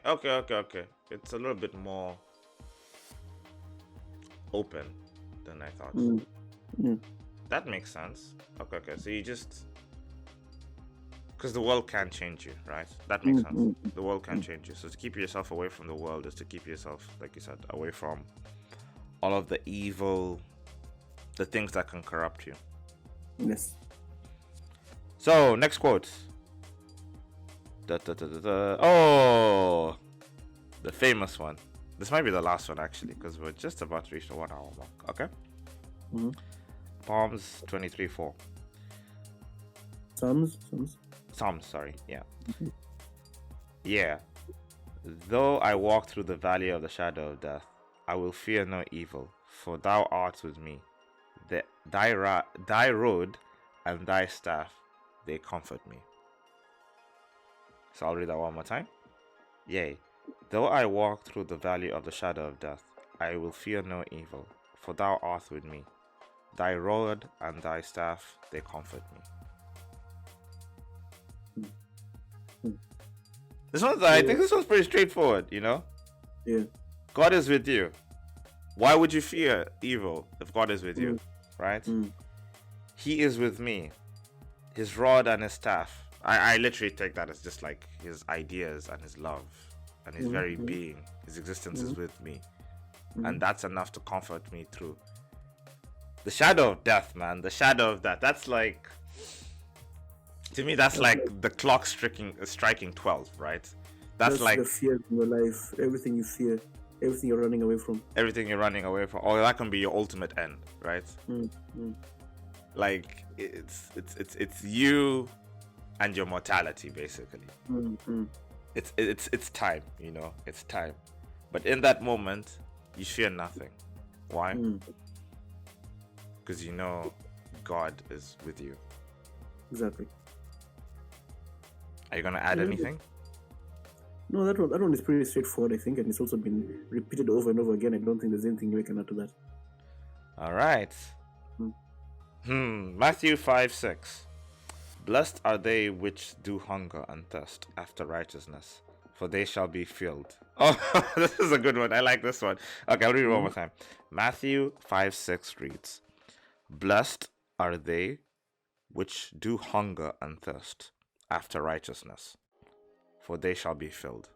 It's a little bit more open than I thought. That makes sense. Okay. So you just... Because the world can change you, right? That makes sense. The world can change you. So to keep yourself away from the world is to keep yourself, like you said, away from all of the evil, the things that can corrupt you. Yes. So, next quote. Oh, the famous one. This might be the last one, actually, because we're just about to reach the 1 hour mark. Okay? Psalms 23:4. Psalms, sorry. Yeah. Yeah. Though I walk through the valley of the shadow of death, I will fear no evil, for thou art with me. Thy rod and thy staff, they comfort me. So I'll read that one more time. Yea, though I walk through the valley of the shadow of death, I will fear no evil, for thou art with me. Thy rod and thy staff, they comfort me. I think this one's pretty straightforward, you know? Yeah. God is with you. Why would you fear evil if God is with you? Right? He is with me. His rod and his staff. I literally take that as just like his ideas and his love and his very being. His existence is with me. And that's enough to comfort me through the shadow of death, man. The shadow of death. That's like... To me, that's like the clock striking 12, right? That's like the fear in your life, everything you fear, everything you're running away from. Or that can be your ultimate end, right? Like it's you and your mortality, basically. It's time, you know. It's time, but in that moment, you fear nothing. Why? Because you know God is with you. Exactly. Are you gonna add anything? No, that one is pretty straightforward, I think, and it's also been repeated over and over again. I don't think there's anything we can add to that. All right. Matthew 5:6. Blessed are they which do hunger and thirst after righteousness, for they shall be filled. Oh, this is a good one. I like this one. Okay, I'll read it one more time. Matthew 5:6 reads, Blessed are they which do hunger and thirst after righteousness, for they shall be filled.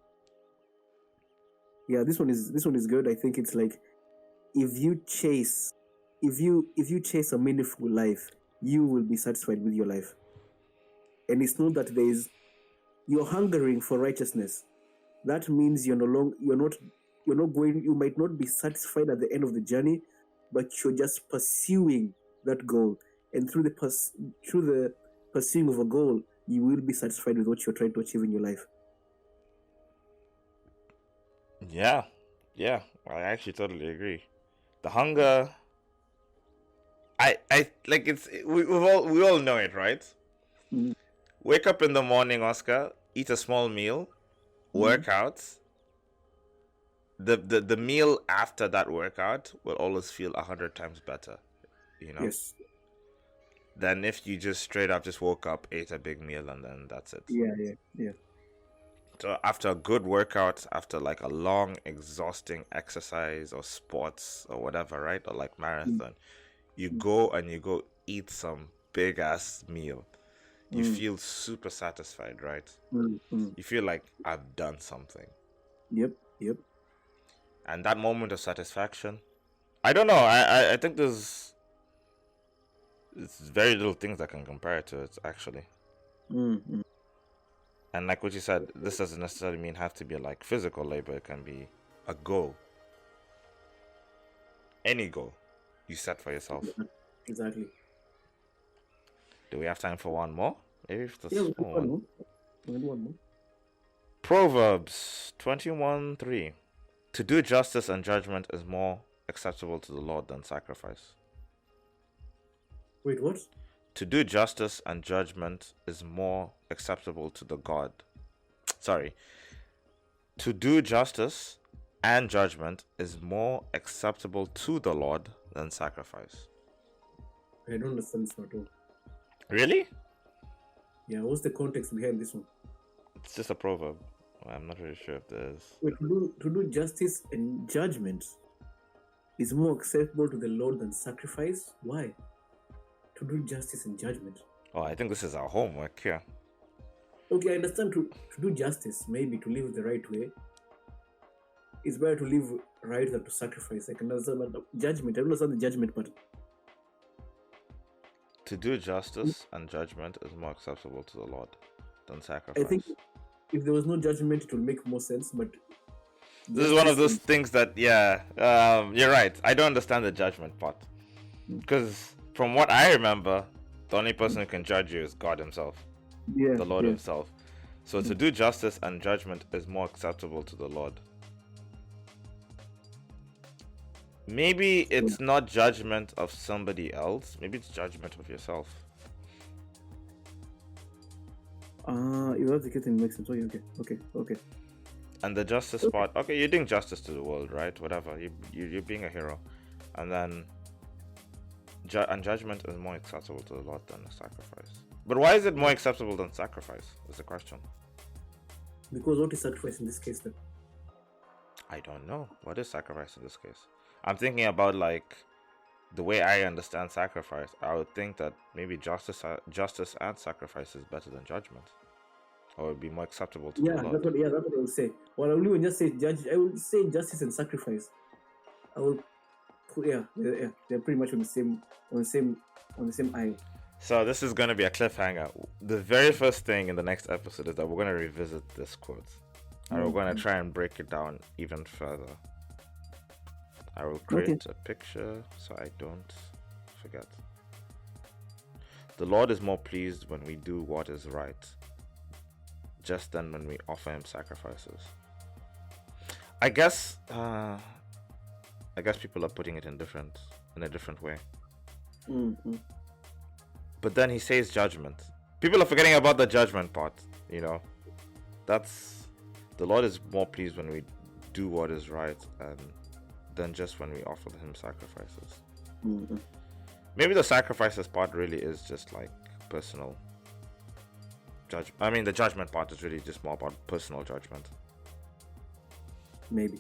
Yeah, this one is good. I think it's like if you chase a meaningful life, you will be satisfied with your life. And it's not that you're hungering for righteousness. That means you might not be satisfied at the end of the journey, but you're just pursuing that goal. And through the pursuing of a goal, you will be satisfied with what you're trying to achieve in your life. Yeah, I actually totally agree. The hunger, I like we all know it, right? Mm. Wake up in the morning, Oscar, eat a small meal, work out. The meal after that workout will always feel 100 times better, you know? Yes. Than if you just straight up just woke up, ate a big meal, and then that's it. Yeah. So after a good workout, after like a long, exhausting exercise or sports or whatever, right? Or like marathon, you go eat some big ass meal. You feel super satisfied, right? You feel like I've done something. Yep. And that moment of satisfaction, I don't know. I think it's very little things that can compare to it, actually. And like what you said, this doesn't necessarily have to be like physical labor. It can be a goal. Any goal you set for yourself. Exactly. Do we have time for one more? Maybe if the small one more. Proverbs 21:3. To do justice and judgment is more acceptable to the Lord than sacrifice. Wait, what? To do justice and judgment is more acceptable to the God. Sorry. To do justice and judgment is more acceptable to the Lord than sacrifice. I don't understand this at all. Really? Yeah, what's the context behind this one? It's just a proverb. I'm not really sure if there's... Wait, to do justice and judgment is more acceptable to the Lord than sacrifice? Why? To do justice and judgment. Oh, I think this is our homework here. Okay, I understand to do justice, maybe to live the right way. It's better to live right than to sacrifice. I can understand that judgment. I don't understand the judgment part. To do justice and judgment is more acceptable to the Lord than sacrifice. I think if there was no judgment, it would make more sense, but... This is one of those things that, you're right. I don't understand the judgment part. Because from what I remember, the only person who can judge you is God himself. The Lord himself. So to do justice and judgment is more acceptable to the Lord. Maybe it's not judgment of somebody else. Maybe it's judgment of yourself. You have to get in makes sense. Okay. And the justice part, okay, you're doing justice to the world, right? Whatever. You're being a hero. And then and judgment is more acceptable to the Lord than a sacrifice. But why is it more acceptable than sacrifice? Is the question. Because what is sacrifice in this case then? I don't know. What is sacrifice in this case? I'm thinking about like the way I understand sacrifice. I would think that maybe justice and sacrifice is better than judgment, or would be more acceptable to the Lord. That's what I would say. Well, I will even just say I would say justice and sacrifice. I will. They're pretty much on the same eye. So this is going to be a cliffhanger. The very first thing in the next episode is that we're going to revisit this quote, and we're going to try and break it down even further. I will create a picture so I don't forget. The Lord is more pleased when we do what is right, just than when we offer him sacrifices. I guess people are putting it in a different way. But then he says judgment. People are forgetting about the judgment part, you know. That's the Lord is more pleased when we do what is right than just when we offer him sacrifices. Maybe the sacrifices part really is just like personal judgment. I mean, the judgment part is really just more about personal judgment. Maybe.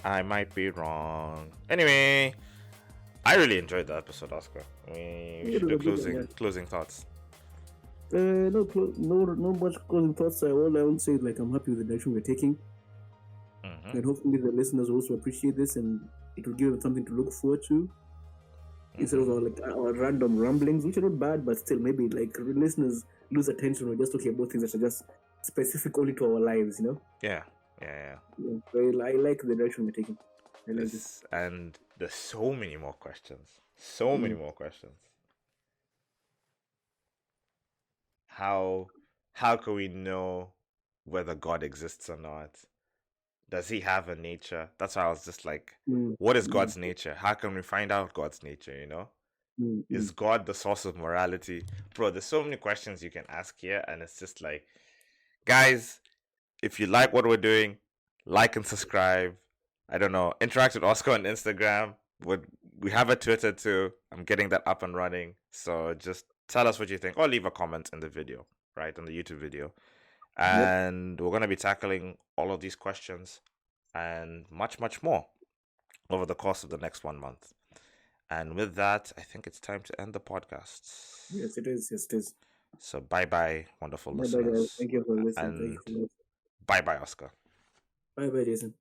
I might be wrong. Anyway, I really enjoyed the episode, Oscar. We should do closing thoughts. No much closing thoughts. All I would say is like I'm happy with the direction we're taking, and hopefully the listeners also appreciate this, and it will give them something to look forward to instead of our random ramblings, which are not bad, but still maybe like listeners lose attention or just talking about things that are just specific only to our lives, you know? Yeah. Well, I like the direction we're taking. I like this. And there's so many more questions. So many more questions. How can we know whether God exists or not? Does he have a nature? That's why I was just like, what is God's nature? How can we find out God's nature, you know? Is God the source of morality? Bro, there's so many questions you can ask here, and it's just like, guys, if you like what we're doing, like and subscribe. I don't know, interact with Oscar on Instagram. We have a Twitter too. I'm getting that up and running. So just tell us what you think, or leave a comment in the video, right, on the YouTube video. And we're going to be tackling all of these questions and much, much more over the course of the next 1 month. And with that, I think it's time to end the podcast. Yes, it is. Yes, it is. So bye-bye, wonderful Bye-bye, listeners. guys. Thank you for listening. And bye-bye, Oscar. Bye-bye, Jason.